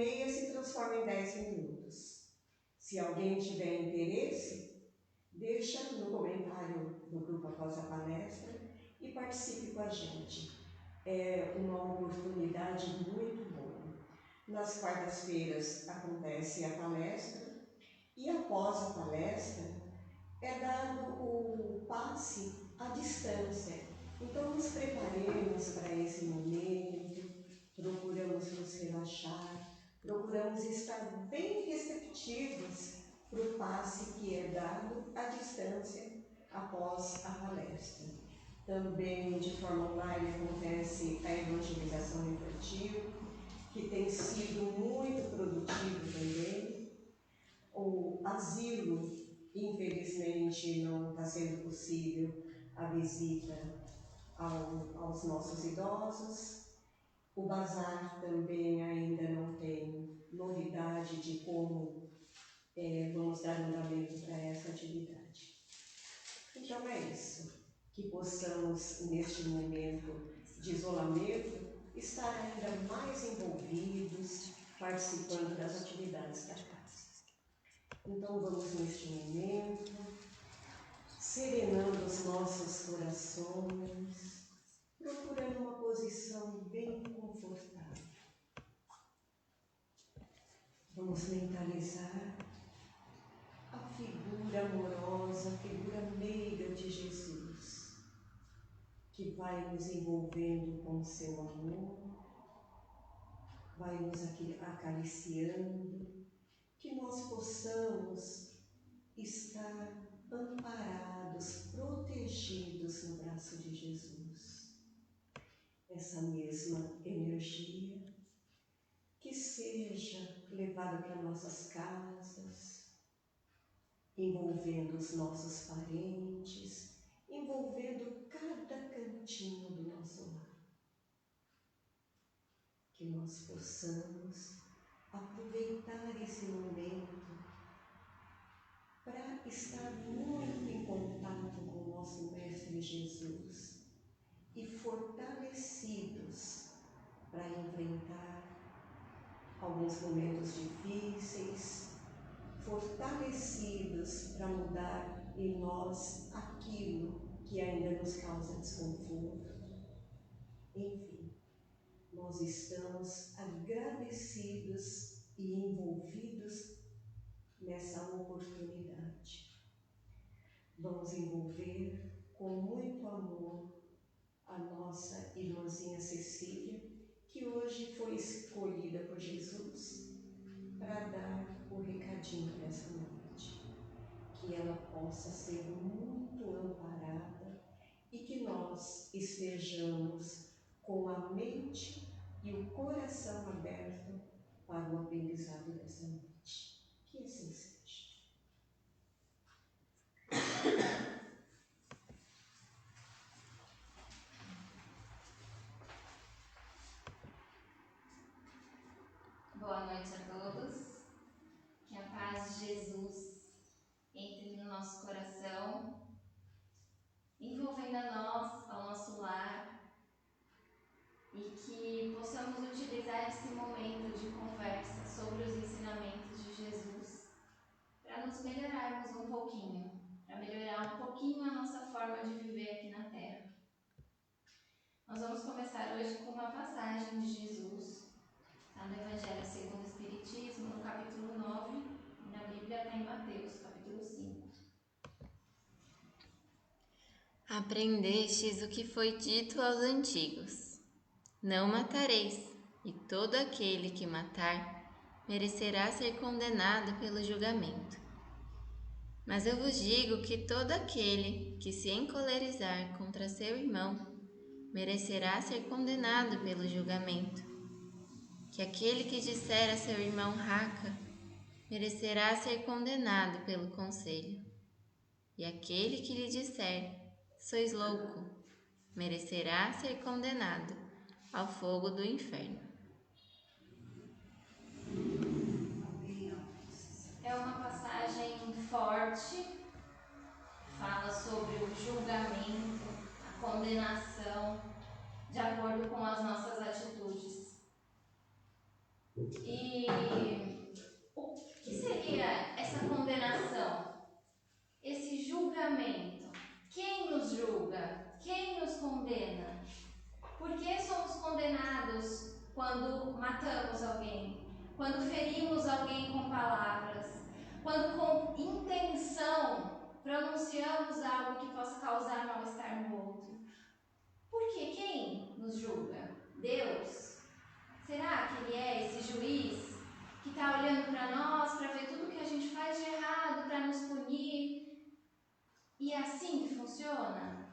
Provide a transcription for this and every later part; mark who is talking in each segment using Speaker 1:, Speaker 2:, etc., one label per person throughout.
Speaker 1: 1h30 se transforma em 10 minutos. Se alguém tiver interesse, deixa no comentário do grupo após a palestra e participe com a gente. É uma oportunidade muito boa. Nas quartas-feiras acontece a palestra e após a palestra é dado o passe à distância. Então nos preparemos para esse momento, procuramos nos relaxar, procuramos estar bem receptivos para o passe que é dado à distância após a palestra. Também de forma online acontece a evangelização infantil, que tem sido muito produtivo também. O asilo, infelizmente, não está sendo possível a visita aos nossos idosos. O bazar também ainda não tem novidade de como vamos dar andamento para essa atividade. Então é isso, que possamos, neste momento de isolamento, estar ainda mais envolvidos, participando das atividades da casa. Então vamos neste momento, serenando os nossos corações, procurando uma posição bem confortável. Vamos mentalizar a figura amorosa, a figura meiga de Jesus, que vai nos envolvendo com o seu amor, vai nos acariciando, que nós possamos estar amparados, protegidos no braço de Jesus. Essa mesma energia que seja levada para nossas casas, envolvendo os nossos parentes, envolvendo cada cantinho do nosso lar. Que nós possamos aproveitar esse momento para estar muito em contato com o nosso Mestre Jesus e fortalecidos para enfrentar alguns momentos difíceis, fortalecidos para mudar em nós aquilo que ainda nos causa desconforto. Enfim, nós estamos agradecidos e envolvidos nessa oportunidade. Vamos envolver com muito amor a nossa irmãzinha Cecília, que hoje foi escolhida por Jesus para dar o recadinho para essa noite. Que ela possa ser muito amparada e que nós estejamos com a mente e o coração aberto para o aprendizado dessa noite. Que assim seja.
Speaker 2: Boa noite a todos. Que a paz de Jesus entre no nosso coração, envolvendo a nós, ao nosso lar, e que possamos utilizar esse momento de conversa sobre os ensinamentos de Jesus para nos melhorarmos um pouquinho, para melhorar um pouquinho a nossa forma de viver aqui na Terra. Nós vamos começar hoje com uma passagem de Jesus, está no Evangelho segundo o Espiritismo, no capítulo 9, e na Bíblia está em Mateus, capítulo 5.
Speaker 3: Aprendestes o que foi dito aos antigos: não matareis, e todo aquele que matar merecerá ser condenado pelo julgamento. Mas eu vos digo que todo aquele que se encolerizar contra seu irmão merecerá ser condenado pelo julgamento. Que aquele que disser a seu irmão raca merecerá ser condenado pelo conselho. E aquele que lhe disser sois louco merecerá ser condenado ao fogo do inferno.
Speaker 2: É uma passagem forte, fala sobre o julgamento, a condenação, de acordo com as nossas atitudes. E E o que seria essa condenação? Esse julgamento? Quem nos julga? Quem nos condena? Por que somos condenados quando matamos alguém? Quando ferimos alguém com palavras? Quando com intenção pronunciamos algo que possa causar mal-estar no outro? Por quê? Quem nos julga? Deus? Será que Ele é esse juiz que está olhando para nós, para ver tudo que a gente faz de errado, para nos punir? E é assim que funciona?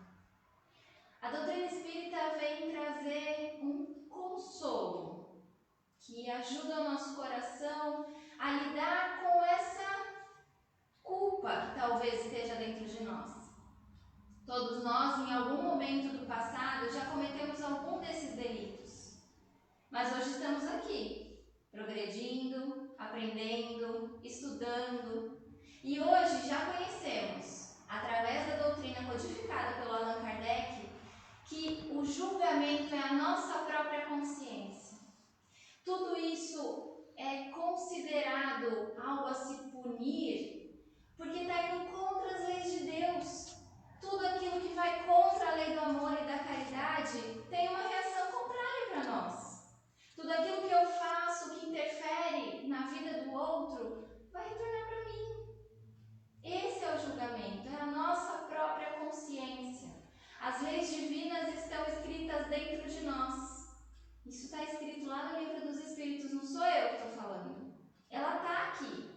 Speaker 2: A doutrina espírita vem trazer um consolo que ajuda o nosso coração a lidar com essa culpa que talvez esteja dentro de nós. Todos nós, em algum momento do passado, já cometemos algum desses delitos. Mas hoje estamos aqui, progredindo, aprendendo, estudando. E hoje já conhecemos, através da doutrina codificada pelo Allan Kardec, que o julgamento é a nossa própria consciência. Tudo isso é considerado algo a se punir, porque está indo contra as leis de Deus. Tudo aquilo que vai contra a lei do amor e da caridade tem uma reação contrária para nós. Tudo aquilo que eu faço que interfere na vida do outro vai retornar para mim. Esse é o julgamento, é a nossa própria consciência. As leis divinas estão escritas dentro de nós. Isso está escrito lá no Livro dos Espíritos, não sou eu que estou falando. Ela está aqui,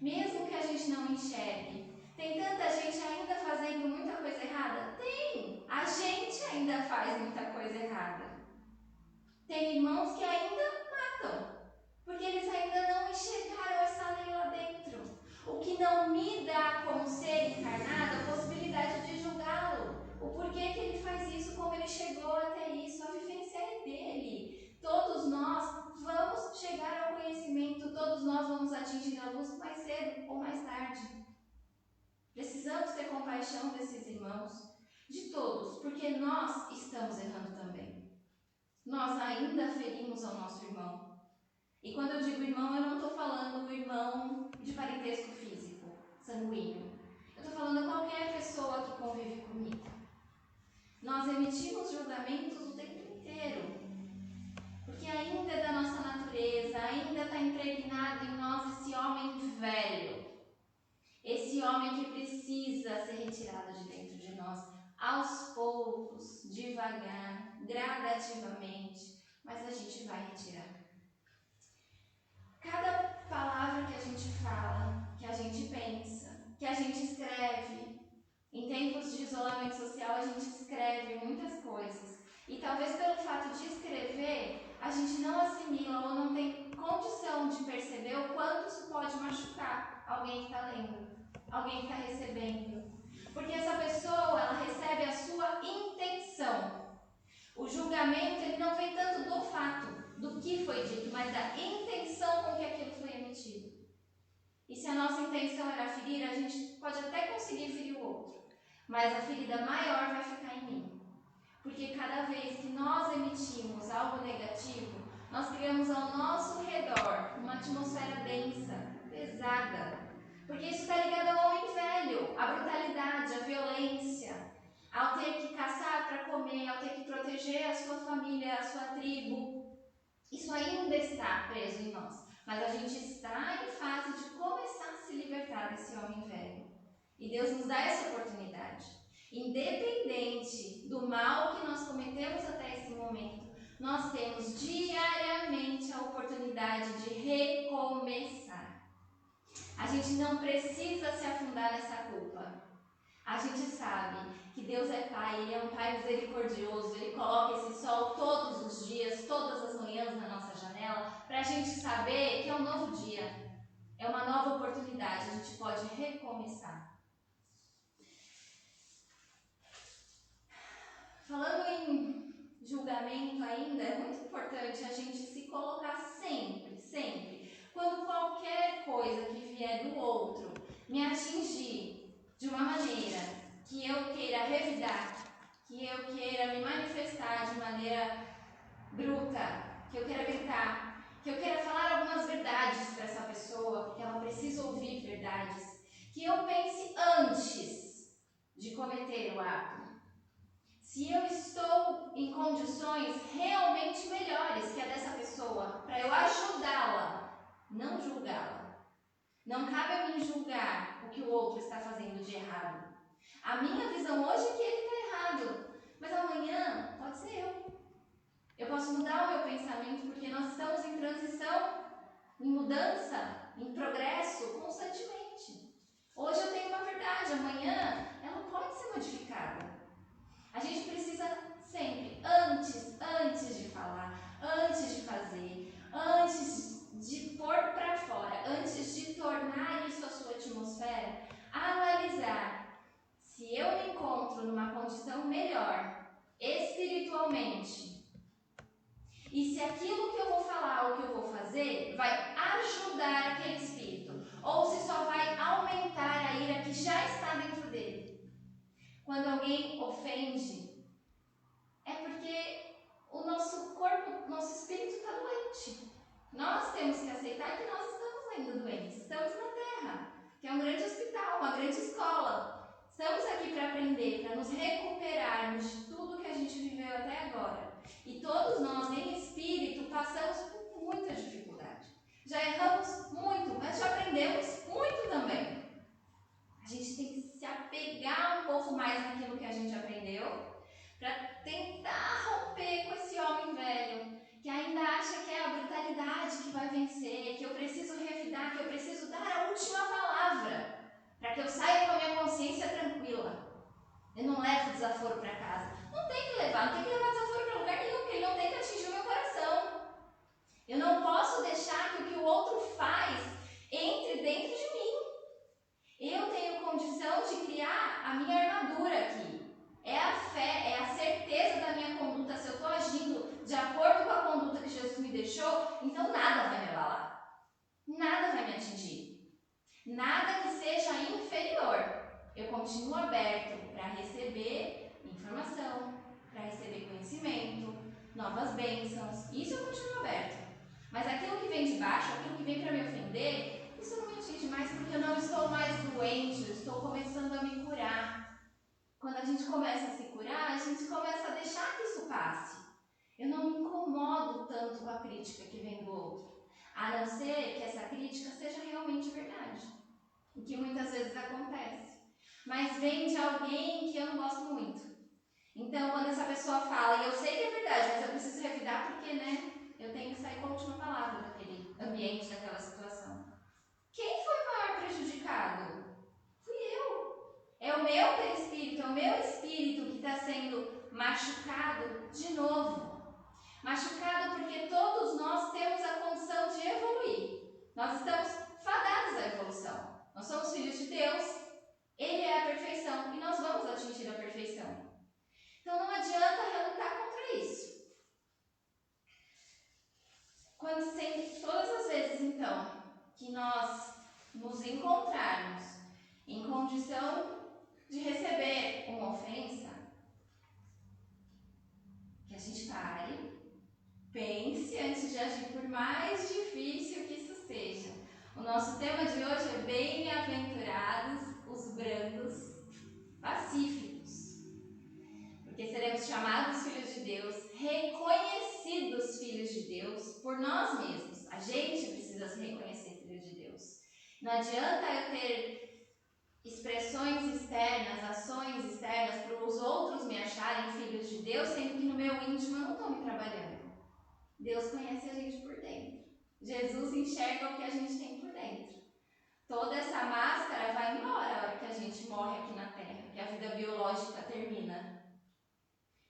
Speaker 2: mesmo que a gente não enxergue. Tem tanta gente ainda fazendo muita coisa errada? Tem! A gente ainda faz muita coisa errada. Tem irmãos que ainda matam, porque eles ainda não enxergaram essa lei lá dentro. O que não me dá, como ser encarnado, a possibilidade de julgá-lo. O porquê que ele faz isso, como ele chegou até isso, a vivência é dele. Todos nós vamos chegar ao conhecimento, todos nós vamos atingir a luz mais cedo ou mais tarde. Precisamos ter compaixão desses irmãos, de todos, porque nós estamos errando também. Nós ainda ferimos ao nosso irmão. E quando eu digo irmão, eu não estou falando irmão de parentesco físico, sanguíneo. Eu estou falando qualquer pessoa que convive comigo. Nós emitimos julgamentos o tempo inteiro, porque ainda é da nossa natureza, ainda está impregnado em nós esse homem velho, esse homem que precisa ser retirado de dentro de nós, aos poucos, devagar, gradativamente, mas a gente vai retirar. Cada palavra que a gente fala, que a gente pensa, que a gente escreve, em tempos de isolamento social, a gente escreve muitas coisas. E talvez pelo fato de escrever, a gente não assimila ou não tem condição de perceber o quanto isso pode machucar alguém que está lendo, alguém que está recebendo. Porque essa pessoa, ela recebe a sua intenção. O julgamento, ele não vem tanto do fato, do que foi dito, mas da intenção com que aquilo foi emitido. E se a nossa intenção era ferir, a gente pode até conseguir ferir o outro. Mas a ferida maior vai ficar em mim. Porque cada vez que nós emitimos algo negativo, nós criamos ao nosso redor uma atmosfera densa, pesada. Porque isso está ligado ao homem velho, à brutalidade, à violência, ao ter que caçar para comer, ao ter que proteger a sua família, a sua tribo. Isso ainda está preso em nós. Mas a gente está em fase de começar a se libertar desse homem velho. E Deus nos dá essa oportunidade. Independente do mal que nós cometemos até esse momento, nós temos diariamente a oportunidade de recomeçar. A gente não precisa se afundar nessa culpa. A gente sabe que Deus é Pai, Ele é um Pai misericordioso, Ele coloca esse sol todos os dias, todas as manhãs na nossa janela, para a gente saber que é um novo dia, é uma nova oportunidade, a gente pode recomeçar. Falando em julgamento ainda, é muito importante a gente se colocar sempre, quando qualquer coisa que vier do outro me atingir de uma maneira que eu queira revidar, que eu queira me manifestar de maneira bruta, que eu queira gritar, que eu queira falar algumas verdades para essa pessoa, porque ela precisa ouvir verdades, que eu pense antes de cometer o ato. Se eu estou em condições realmente melhores que a dessa pessoa, para eu ajudá-la, não julgá-la. Não cabe a mim julgar o que o outro está fazendo de errado. A minha visão hoje é que ele está errado, mas amanhã pode ser eu. Eu posso mudar o meu pensamento porque nós estamos em transição, em mudança, em progresso constantemente. Hoje eu tenho uma verdade, amanhã ela pode ser modificada. A gente precisa sempre, antes de falar, antes de fazer, antes de pôr para fora, antes de tornar isso a sua atmosfera, analisar se eu me encontro numa condição melhor, espiritualmente, e se aquilo que eu vou falar ou que eu vou fazer vai ajudar aquele espírito, ou se só vai aumentar a ira que já está dentro dele. Quando alguém ofende, é porque o nosso corpo, nosso espírito está doente. Nós temos que aceitar que nós estamos ainda doentes. Estamos na Terra, que é um grande hospital, uma grande escola. Estamos aqui para aprender, para nos recuperarmos de tudo que a gente viveu até agora. E todos nós, em espírito, passamos por muita dificuldade. Já erramos muito, mas já aprendemos muito também. A gente tem que se apegar um pouco mais naquilo que a gente aprendeu para tentar romper com esse homem velho que ainda acha que é a brutalidade que vai vencer, que eu preciso revidar, que eu preciso dar a última palavra para que eu saia com a minha consciência tranquila. Eu não levo desaforo para casa. Não tem que levar desaforo para lugar nenhum, porque ele não tem que atingir o meu coração. Eu não posso deixar que o que o outro faz entre dentro de mim. Eu tenho condição de criar a minha armadura aqui. É a fé, é a certeza da minha conduta. Se eu estou agindo de acordo com a conduta que Jesus me deixou, então nada vai me abalar. Nada vai me atingir. Nada que seja inferior. Eu continuo aberto para receber informação, para receber conhecimento, novas bênçãos. Isso eu continuo aberto. Mas aquilo que vem de baixo, aquilo que vem para me ofender, isso não me atinge mais porque eu não estou mais doente, eu estou começando a me curar. Quando a gente começa a se curar, a gente começa a deixar que isso passe. Eu não me incomodo tanto com a crítica que vem do outro, a não ser que essa crítica seja realmente verdade, o que muitas vezes acontece. Mas vem de alguém que eu não gosto muito. Então, quando essa pessoa fala, e eu sei que é verdade, mas eu preciso revidar porque, eu tenho que sair com a última palavra daquele ambiente, daquela situação. Quem foi o maior prejudicado? Fui eu. É o meu perispírito, é o meu espírito que está sendo machucado de novo. Machucado porque todos nós temos a condição de evoluir. Nós estamos fadados à evolução. Nós somos filhos de Deus, Ele é a perfeição e nós vamos atingir a perfeição. Então não adianta relutar contra isso. Todas as vezes, então, que nós nos encontrarmos em condição de receber uma ofensa, que a gente pare, pense antes de agir, por mais difícil que isso seja. O nosso tema de hoje é bem-aventurados os brandos pacíficos, porque seremos chamados filhos de Deus, reconhecidos filhos de Deus por nós mesmos. A gente precisa se reconhecer filho de Deus. Não adianta eu ter expressões externas, ações externas para os outros me acharem filhos de Deus, sendo que no meu íntimo eu não estou me trabalhando. Deus conhece a gente por dentro. Jesus enxerga o que a gente tem por dentro. Toda essa máscara vai embora a hora que a gente morre aqui na Terra, que a vida biológica termina.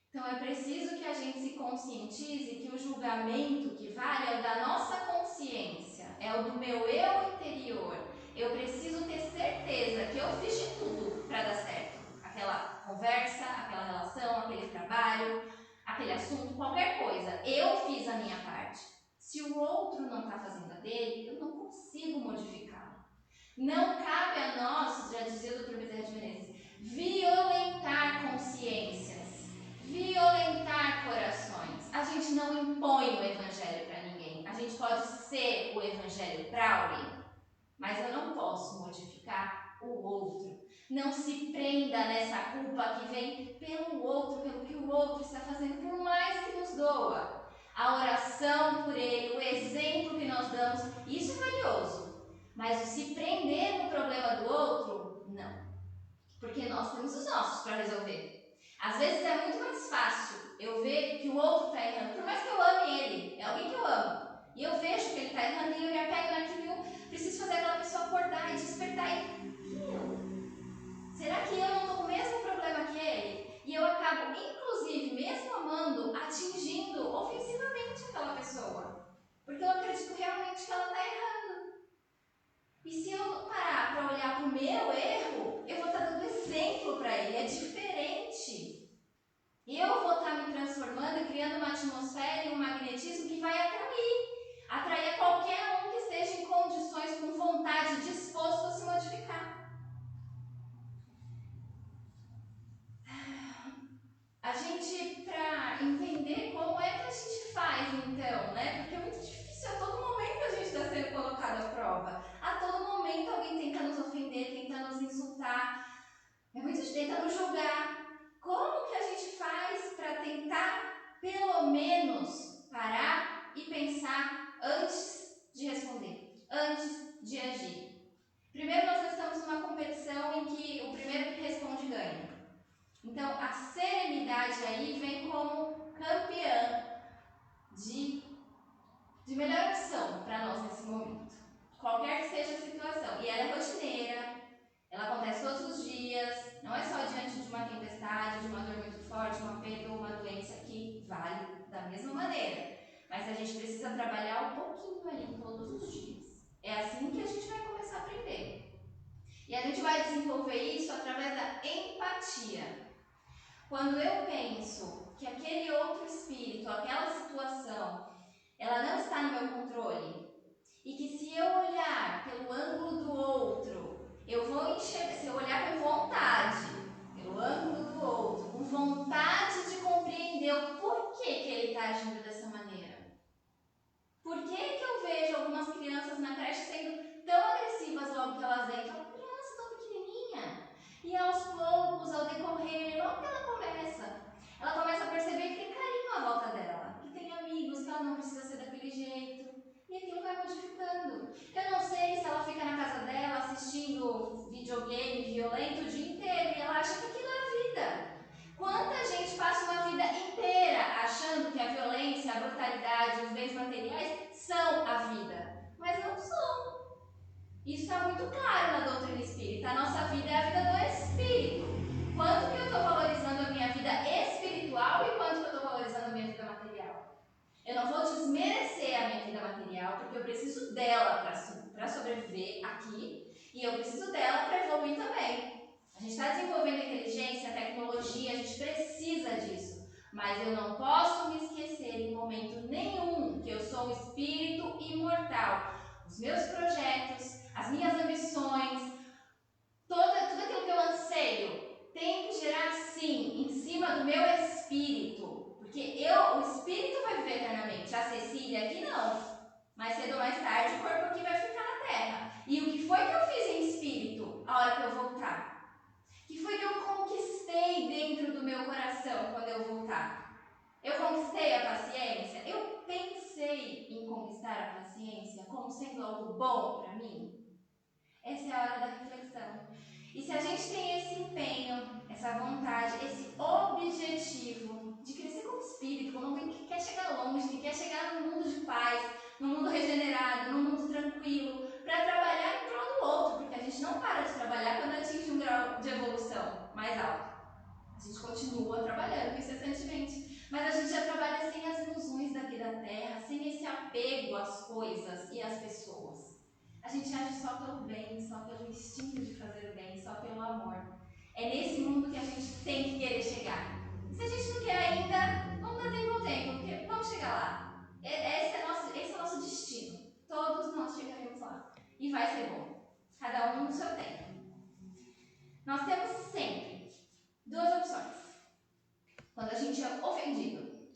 Speaker 2: Então é preciso que a gente se conscientize que o julgamento que vale é o da nossa consciência, é o do meu eu interior. Eu preciso ter certeza que eu fiz de tudo para dar certo. Aquela conversa, aquela relação, aquele trabalho, aquele assunto, qualquer coisa. Eu fiz a minha parte. Se o outro não está fazendo a dele, eu não consigo modificá-lo. Não cabe a nós, já dizia o Dr. Bezerra de Menezes, violentar consciências, violentar corações. A gente não impõe o evangelho para ninguém. A gente pode evangelho para alguém, mas eu não posso modificar o outro. Não se prenda nessa culpa que vem pelo outro, pelo que o outro está fazendo, por mais que nos doa. A oração por ele, o exemplo que nós damos, isso é valioso. Mas o se prender no problema do outro, não. Porque nós temos os nossos para resolver. Às vezes é muito mais fácil eu ver que o outro está errando, por mais que eu ame ele, é alguém que eu amo, e eu vejo que ele está errando e eu me apego naquilo e eu preciso fazer aquela pessoa acordar e despertar. E eu? Será que eu não estou com o mesmo problema que ele? E eu acabo, inclusive, mesmo amando, atingindo ofensivamente aquela pessoa. Porque eu acredito realmente que ela está errando. E se eu não parar para olhar para o meu erro, eu vou estar dando exemplo para ele, é diferente. Eu vou estar me transformando e criando uma atmosfera e um magnetismo que vai atrair a qualquer um que esteja em condições, com vontade, disposto a se modificar. A gente, para entender como é que a gente faz então, né? Porque é muito difícil, a todo momento a gente está sendo colocado à prova. A todo momento alguém tenta nos ofender, tenta nos insultar, é muito difícil, tenta nos julgar. Como que a gente faz para tentar, pelo menos, parar e pensar antes de responder, antes de agir? Primeiro, nós estamos numa competição em que o primeiro que responde ganha. Então, a serenidade aí vem como campeã de melhor opção para nós nesse momento. Qualquer que seja a situação. E ela é rotineira, ela acontece todos os dias, não é só diante de uma tempestade, de uma dor muito forte, uma perda ou uma doença que vale da mesma maneira. Mas a gente precisa trabalhar um pouquinho ali todos os dias. É assim que a gente vai começar a aprender. E a gente vai desenvolver isso através da empatia. Quando eu penso que aquele outro espírito, aquela situação, ela não está no meu controle, e que se eu olhar pelo ângulo do outro, eu vou enxergar, se eu olhar com vontade, pelo ângulo do outro, com vontade de compreender o porquê que ele está agindo dessa maneira. Por que eu vejo algumas crianças na creche sendo tão agressivas logo que elas entram? Uma criança tão pequenininha. E aos poucos, ao decorrer, logo que ela começa a perceber que tem carinho à volta dela, que tem amigos, que ela não precisa ser daquele jeito. E aquilo vai modificando. Eu não sei se ela fica na casa dela assistindo videogame violento o dia inteiro e ela acha que aquilo é a vida. Quanta gente passa uma vida inteira achando que a violência, a brutalidade, os bens materiais são a vida, mas não são. Isso está muito claro na doutrina espírita. A nossa vida é a vida do espírito. Quanto que eu estou valorizando a minha vida espiritual e quanto que eu estou valorizando a minha vida material? Eu não vou desmerecer a minha vida material, porque eu preciso dela para sobreviver aqui e eu preciso dela para evoluir também. A gente está desenvolvendo a inteligência, a tecnologia, a gente precisa disso. Mas eu não posso me esquecer em momento nenhum que eu sou um espírito imortal. Os meus projetos, as minhas ambições, tudo aquilo que eu anseio tem que gerar sim em cima do meu espírito. Porque o espírito vai viver eternamente. A Cecília aqui não. Mais cedo ou mais tarde o corpo aqui vai ficar na terra. E o que foi que eu fiz em espírito a hora que eu voltar? O que foi que eu conquistei dentro do meu coração quando eu voltar? Eu conquistei a paciência? Eu pensei em conquistar a paciência como sendo algo bom para mim? Essa é a hora da reflexão. E se a gente tem esse empenho, essa vontade, esse objetivo de crescer como espírito, como alguém que quer chegar longe, que quer chegar num mundo de paz, num mundo regenerado, num mundo tranquilo, para trabalhar em prol do outro, porque a gente não para de trabalhar quando atinge um grau de evolução mais alto. A gente continua trabalhando incessantemente, mas a gente já trabalha sem as ilusões daqui da Terra, sem esse apego às coisas e às pessoas. A gente age só pelo bem, só pelo instinto de fazer o bem, só pelo amor. É nesse mundo que a gente tem que querer chegar. Se a gente não quer ainda, vamos dar tempo ao tempo, porque vamos chegar lá. Esse é o nosso destino. Todos nós chegaremos lá. E vai ser bom. Cada um no seu tempo. Nós temos sempre duas opções. Quando a gente é ofendido,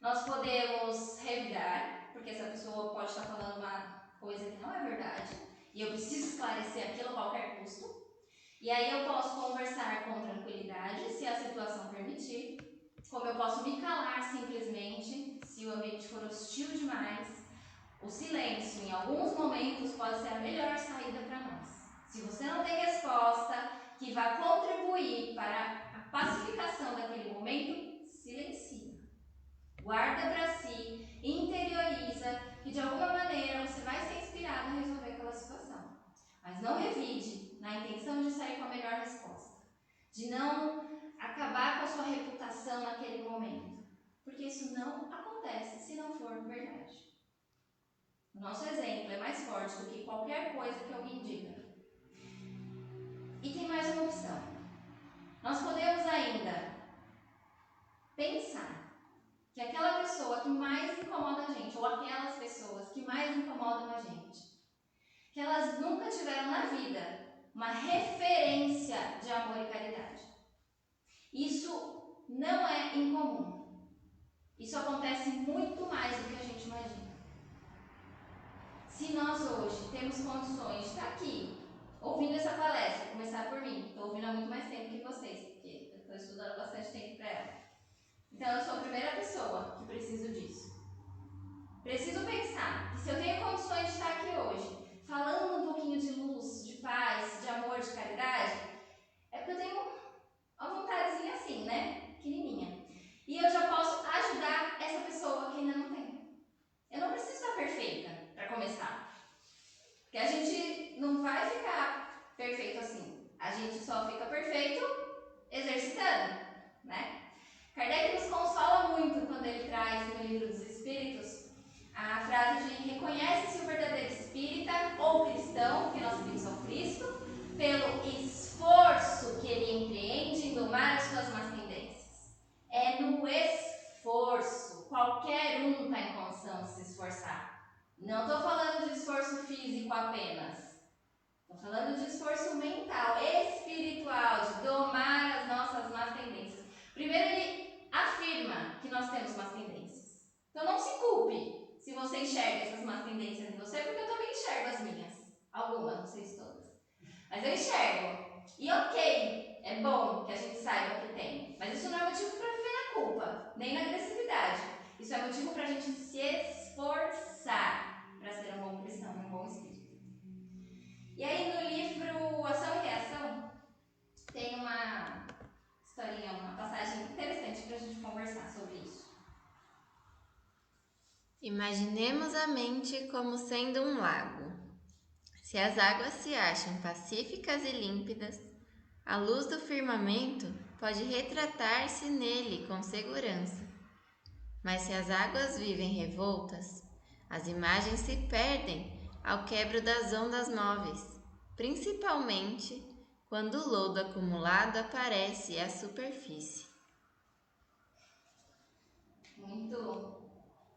Speaker 2: nós podemos revidar, porque essa pessoa pode estar falando uma coisa que não é verdade, e eu preciso esclarecer aquilo a qualquer custo. E aí eu posso conversar com tranquilidade, se a situação permitir, como eu posso me calar simplesmente, se o ambiente for hostil demais. O silêncio, em alguns momentos, pode ser a melhor saída para nós. Se você não tem resposta que vá contribuir para a pacificação daquele momento, silencia. Guarda para si, interioriza, que de alguma maneira você vai ser inspirado a resolver aquela situação. Mas não revide na intenção de sair com a melhor resposta, de não acabar com a sua reputação naquele momento, porque isso não acontece se não for verdade. O nosso exemplo é mais forte do que qualquer coisa que alguém diga. E tem mais uma opção. Nós podemos ainda pensar que aquela pessoa que mais incomoda a gente, ou aquelas pessoas que mais incomodam a gente, que elas nunca tiveram na vida uma referência de amor e caridade. Isso não é incomum. Isso acontece muito mais do que a gente imagina. Se nós hoje temos condições de estar aqui, ouvindo essa palestra, começar por mim, estou ouvindo há muito mais tempo que vocês, porque eu estou estudando bastante tempo para ela. Então eu sou a primeira pessoa que preciso disso. Preciso pensar que se eu tenho condições de estar aqui hoje, falando um pouquinho de luz, de paz, de amor, de caridade, é porque eu tenho uma vontadezinha assim, né? Pequenininha. E eu já posso ajudar essa pessoa que ainda não tem. Eu não preciso estar perfeita para começar. Porque a gente não vai ficar perfeito assim. A gente só fica perfeito exercitando, né? Kardec nos consola muito quando ele traz no Livro dos Espíritos a frase de: reconhece-se o verdadeiro espírita ou cristão, que nós seguimos ao Cristo, pelo esforço que ele empreende em domar as suas más tendências. É no esforço. Qualquer um está em condição de se esforçar. Não estou falando de esforço físico apenas. Estou falando de esforço mental, espiritual, de domar as nossas más tendências. Primeiro, ele afirma que nós temos más tendências. Então não se culpe se você enxerga essas más tendências em você, porque eu também enxergo as minhas. Algumas, não sei se todas. Mas eu enxergo. E ok, é bom que a gente saiba que tem. Mas isso não é motivo para viver na culpa, nem na agressividade. Isso é motivo para a gente se esforçar para ser um bom cristão, um bom espírito. E aí no livro Ação e Reação, tem uma historinha, uma passagem interessante para a gente conversar sobre isso.
Speaker 3: Imaginemos a mente como sendo um lago. Se as águas se acham pacíficas e límpidas, a luz do firmamento pode retratar-se nele com segurança. Mas se as águas vivem revoltas, as imagens se perdem ao quebro das ondas móveis, principalmente quando o lodo acumulado aparece à superfície.
Speaker 2: Muito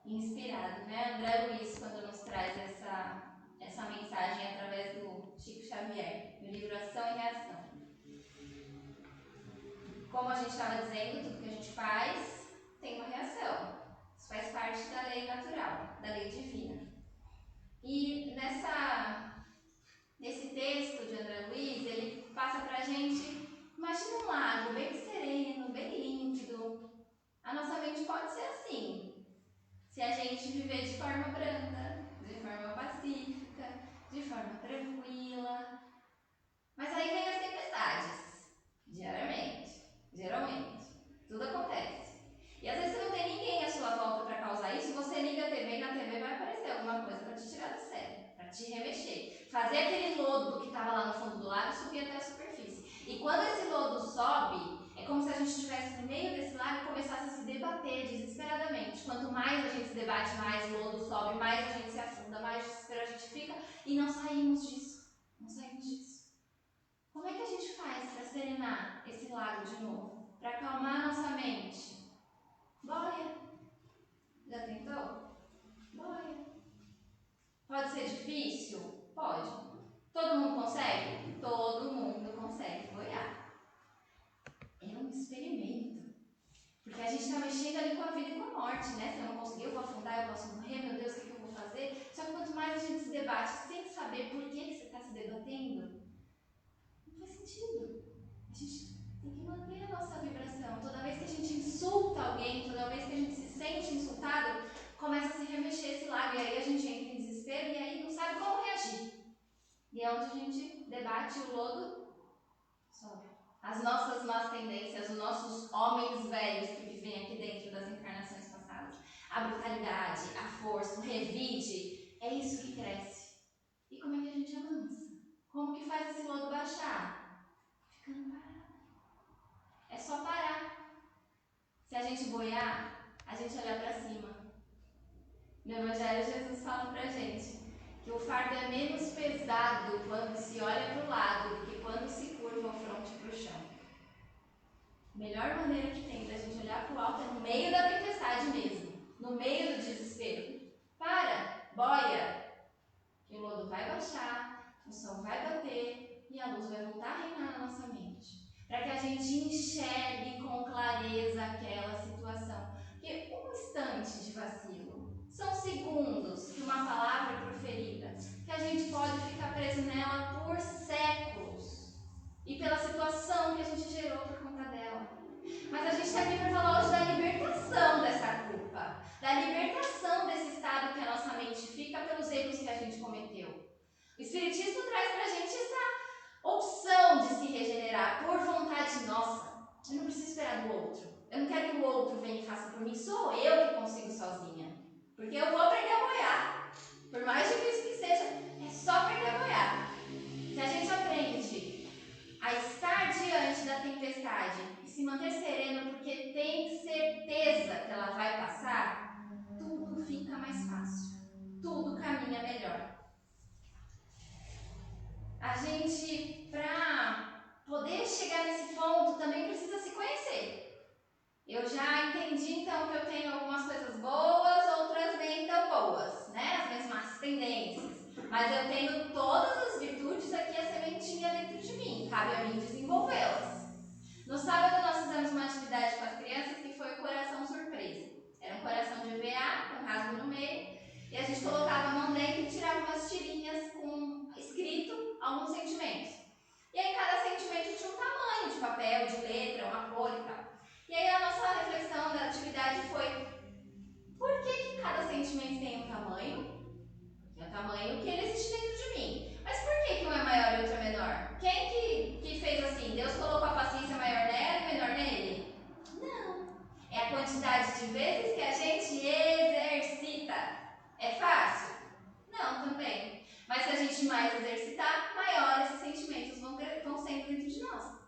Speaker 2: inspirado, né? André Luiz, quando nos traz essa mensagem através do Chico Xavier, no livro Ação e Reação. Como a gente estava dizendo, tudo que a gente faz tem uma reação. Isso faz parte da lei natural, da lei divina. E nesse texto de André Luiz, ele passa pra gente, imagina um lago bem sereno, bem límpido. A nossa mente pode ser assim, se a gente viver de forma branda, de forma pacífica, de forma tranquila. Mas aí vem as tempestades, diariamente, geralmente, tudo acontece. E às vezes você não tem ninguém à sua volta para causar isso, você liga a TV e na TV vai aparecer alguma coisa para te tirar do sério, para te remexer. Fazer aquele lodo que estava lá no fundo do lago subir até a superfície. E quando esse lodo sobe, é como se a gente estivesse no meio desse lago e começasse a se debater desesperadamente. Quanto mais a gente se debate, mais o lodo sobe, mais a gente se afunda, mais desespero a gente fica e não saímos disso. Não saímos disso. Como é que a gente faz para serenar esse lago de novo? Para acalmar nossa mente? Boia. Já tentou? Boia. Pode ser difícil? Pode. Todo mundo consegue? Todo mundo consegue boiar. É um experimento. Porque a gente está mexendo ali com a vida e com a morte, né? Se eu não conseguir, eu vou afundar, eu posso morrer, meu Deus, o que eu vou fazer? Só que quanto mais a gente se debate E é onde a gente debate o lodo sobe. As nossas más tendências, os nossos homens velhos que vivem aqui dentro das encarnações passadas, a brutalidade, a força, o revide, é isso que cresce. E como é que a gente avança? Como que faz esse lodo baixar? Ficando parado. É só parar. Se a gente boiar, a gente olhar para cima. No Evangelho, Jesus fala pra gente que o fardo é menos pesado quando se olha para o lado do que quando se curva o fronte para o chão. A melhor maneira que tem da gente olhar para o alto é no meio da tempestade mesmo, no meio do desespero. Para, boia, que o lodo vai baixar, o sol vai bater e a luz vai voltar a reinar na nossa mente. Para que a gente enxergue com clareza aquela situação. Porque um instante de vacilo são segundos que uma palavra é proferida, que a gente pode ficar preso nela por séculos e pela situação que a gente gerou por conta dela. Mas a gente está aqui para falar hoje da libertação dessa culpa, da libertação desse estado que a nossa mente fica pelos erros que a gente cometeu. O Espiritismo traz para a gente essa opção de se regenerar por vontade nossa. Eu não preciso esperar do outro. Eu não quero que o outro venha e faça por mim. Sou eu que consigo sozinha. Porque eu vou aprender a boiar. Por mais difícil que seja, é só aprender a boiar. Se a gente aprende a estar diante da tempestade e se manter sereno porque tem certeza que ela vai passar, tudo fica mais fácil. Tudo caminha melhor. A gente, para poder chegar nesse ponto, também precisa se conhecer. Eu já entendi, então, que eu tenho algumas coisas boas, outras nem tão boas, né? As minhas más tendências. Mas eu tenho todas as virtudes aqui, a sementinha dentro de mim. Cabe a mim desenvolvê-las. No sábado, nós fizemos uma atividade com as crianças que foi o coração surpresa. Era um coração de EVA, com rasgo no meio. E a gente colocava a mão dentro e tirava umas tirinhas com escrito alguns sentimentos. E aí cada sentimento tinha um tamanho de papel, de letra, uma cor e tal. E aí a nossa reflexão da atividade foi: por que cada sentimento tem um tamanho? Porque é o tamanho que ele existe dentro de mim. Mas por que um é maior e outro é menor? Quem que fez assim? Deus colocou a paciência maior nela e menor nele? Não. É a quantidade de vezes que a gente exercita. É fácil? Não, também. Mas se a gente mais exercitar, maiores esses sentimentos vão sendo dentro de nós.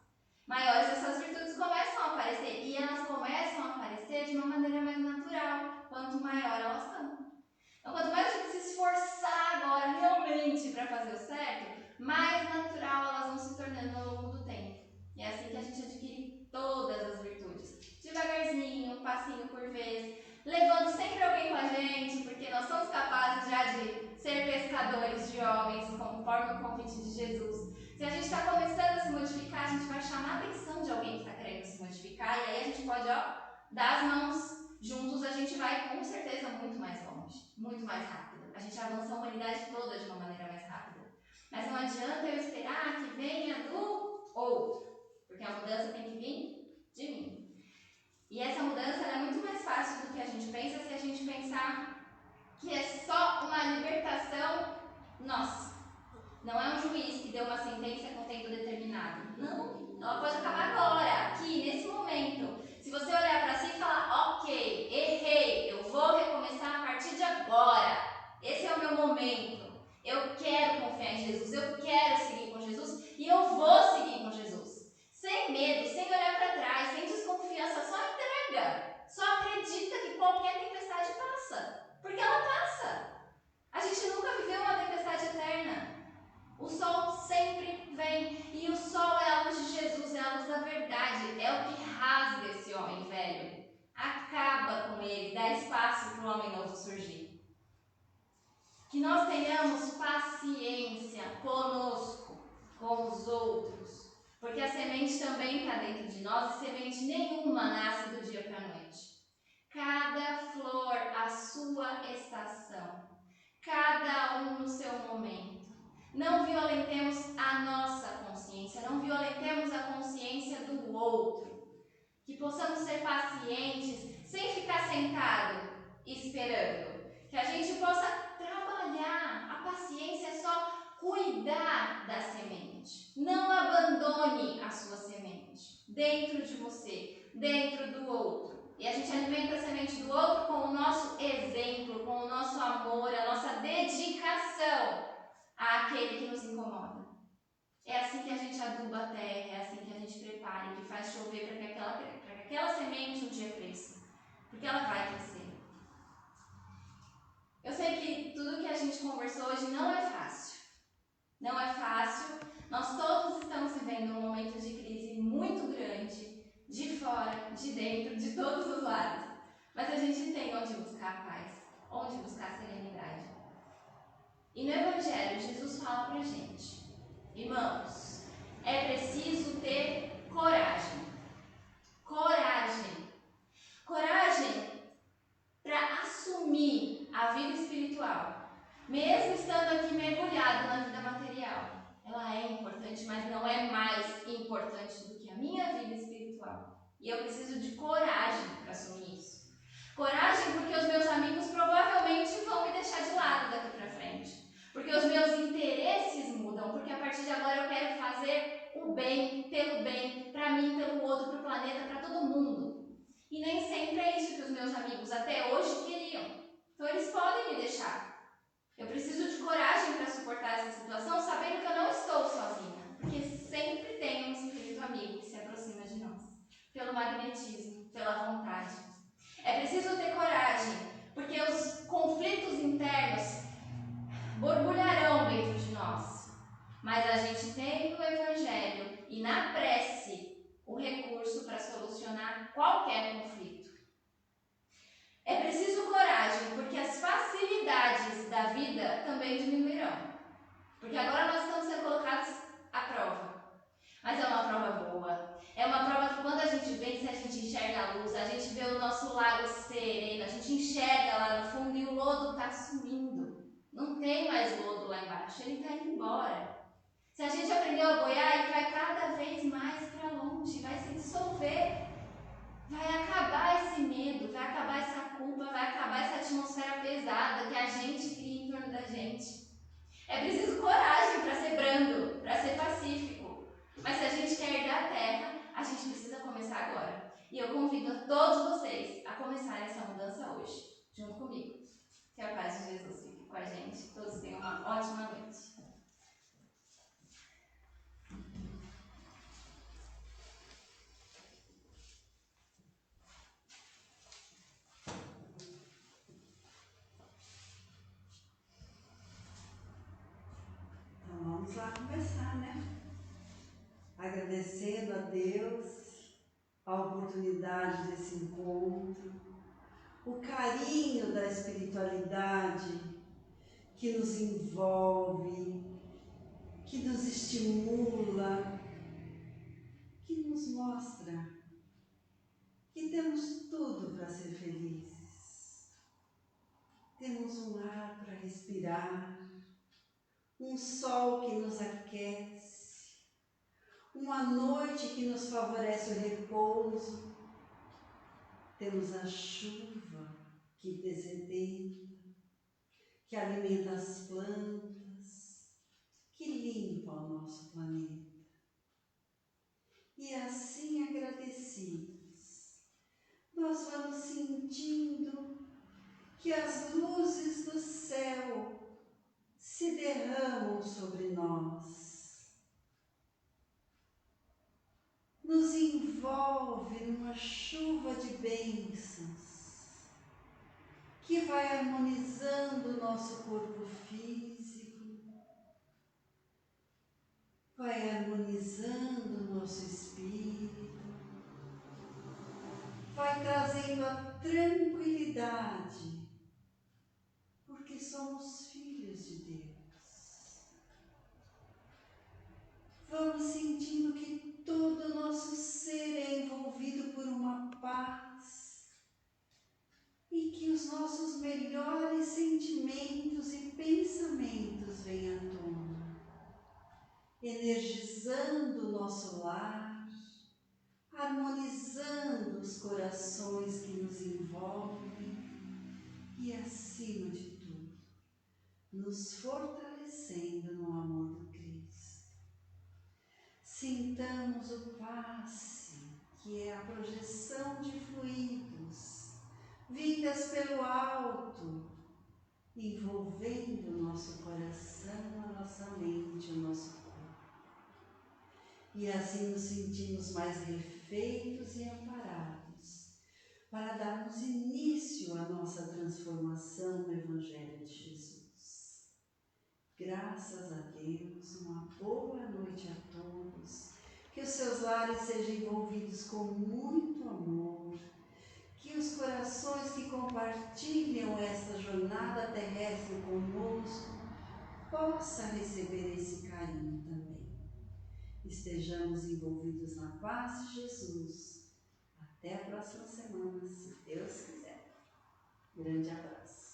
Speaker 2: Maiores essas virtudes começam a aparecer. E elas começam a aparecer de uma maneira mais natural, quanto maior elas são. Então, quanto mais a gente se esforçar agora realmente para fazer o certo, mais natural elas vão se tornando ao longo do tempo. E é assim que a gente adquire todas as virtudes. Devagarzinho, um passinho por vez, levando sempre alguém com a gente, porque nós somos capazes já de ser pescadores de homens, conforme o convite de Jesus. Se a gente está começando a se modificar, a gente vai chamar a atenção de alguém que está querendo se modificar, e aí a gente pode, dar as mãos, juntos a gente vai com certeza muito mais longe, muito mais rápido. A gente avança a humanidade toda de uma maneira mais rápida. Mas não adianta eu esperar que venha do outro, porque a mudança tem que vir de mim. E essa mudança é muito mais fácil do que a gente pensa se a gente pensar que é só uma libertação nossa. Não é um juiz que deu uma sentença com tempo determinado. Não, ela pode acabar agora, aqui, nesse momento. Se você olhar para si e falar: ok, errei, eu vou recomeçar a partir de agora. Esse é o meu momento. Eu quero confiar em Jesus, eu quero seguir com Jesus e eu vou seguir com Jesus. Sem medo, sem olhar para trás, sem desconfiança, só entrega. Só acredita que qualquer tempestade passa. Porque ela passa. A gente nunca viveu uma tempestade eterna. O sol sempre vem. E o sol é a luz de Jesus, é a luz da verdade. É o que rasga esse homem velho. Acaba com ele, dá espaço para o homem novo surgir. Que nós tenhamos paciência conosco, com os outros. Porque a semente também está dentro de nós e semente nenhuma nasce do dia para a noite. Cada flor a sua estação, cada um no seu momento. Não violentemos a nossa consciência, não violentemos a consciência do outro. Que possamos ser pacientes, sem ficar sentado esperando. Que a gente possa trabalhar. A paciência é só cuidar cuidar da semente. Não abandone a sua semente dentro de você, dentro do outro. E a gente alimenta a semente do outro com o nosso exemplo, com o nosso amor, a nossa dedicação àquele que nos incomoda. É assim que a gente aduba a terra, é assim que a gente prepara e que faz chover para que aquela semente um dia cresça. Porque ela vai crescer. Eu sei que tudo que a gente conversou hoje não é fácil. Não é fácil. Nós todos estamos vivendo um momento de crise muito grande, de fora, de dentro, de todos os lados. Mas a gente tem onde buscar a paz, onde buscar a serenidade. E no Evangelho, Jesus fala pra gente: irmãos, é preciso ter coragem. Coragem. Coragem para assumir a vida espiritual, mesmo estando aqui mergulhado na vida material. Ela é importante, mas não é mais importante do que a minha vida espiritual. E eu preciso de coragem para assumir isso. Coragem porque os meus amigos provavelmente vão me deixar de lado daqui para frente. Porque os meus interesses mudam, porque a partir de agora eu quero fazer o bem, para mim, pelo outro, para o planeta, para todo mundo. E nem sempre é isso que os meus amigos até hoje queriam. Então eles podem me deixar. Eu preciso de coragem para suportar essa situação, sabendo que eu não estou sozinha. Porque sempre tem um espírito amigo que se aproxima de nós. Pelo magnetismo, pela vontade. É preciso ter coragem, porque os conflitos internos borbulharão dentro de nós. Mas a gente tem no Evangelho e na prece o recurso para solucionar qualquer conflito. É preciso coragem, porque as facilidades da vida também diminuirão. Porque agora nós estamos sendo colocados à prova. Mas é uma prova boa. É uma prova que quando a gente vence, a gente enxerga a luz, a gente vê o nosso lago sereno, a gente enxerga lá no fundo e o lodo está sumindo. Não tem mais lodo lá embaixo, ele está indo embora. Se a gente aprendeu a boiar, ele vai cada vez mais para longe, vai se dissolver. Vai acabar esse medo, vai acabar essa culpa, vai acabar essa atmosfera pesada que a gente cria em torno da gente. É preciso coragem para ser brando, para ser pacífico. Mas se a gente quer ir da terra, a gente precisa começar agora. E eu convido a todos vocês a começarem essa mudança hoje, junto comigo. Que a paz de Jesus fique com a gente. Todos tenham uma ótima noite.
Speaker 1: Vamos lá começar, né? Agradecendo a Deus a oportunidade desse encontro, o carinho da espiritualidade que nos envolve, que nos estimula, que nos mostra que temos tudo para ser felizes. Temos um ar para respirar, um sol que nos aquece, uma noite que nos favorece o repouso. Temos a chuva que desedenta, que alimenta as plantas, que limpa o nosso planeta. E assim agradecidos, nós vamos sentindo que as luzes do céu se derramam sobre nós, nos envolve numa chuva de bênçãos que vai harmonizando o nosso corpo físico, vai harmonizando o nosso espírito, vai trazendo a tranquilidade, porque somos filhos de Deus. Vamos sentindo que todo o nosso ser é envolvido por uma paz e que os nossos melhores sentimentos e pensamentos venham à tona, energizando o nosso lar, harmonizando os corações que nos envolvem e, acima de tudo, nos fortalecendo no amor do
Speaker 4: sintamos o passe, que é a projeção de fluidos, vindas pelo alto, envolvendo o nosso coração, a nossa mente, o nosso corpo. E assim nos sentimos mais refeitos e amparados, para darmos início à nossa transformação no Evangelho de Jesus. Graças a Deus, uma boa noite a todos, que os seus lares sejam envolvidos com muito amor, que os corações que compartilham esta jornada terrestre conosco possam receber esse carinho também. Estejamos envolvidos na paz de Jesus. Até a próxima semana, se Deus quiser. Grande abraço.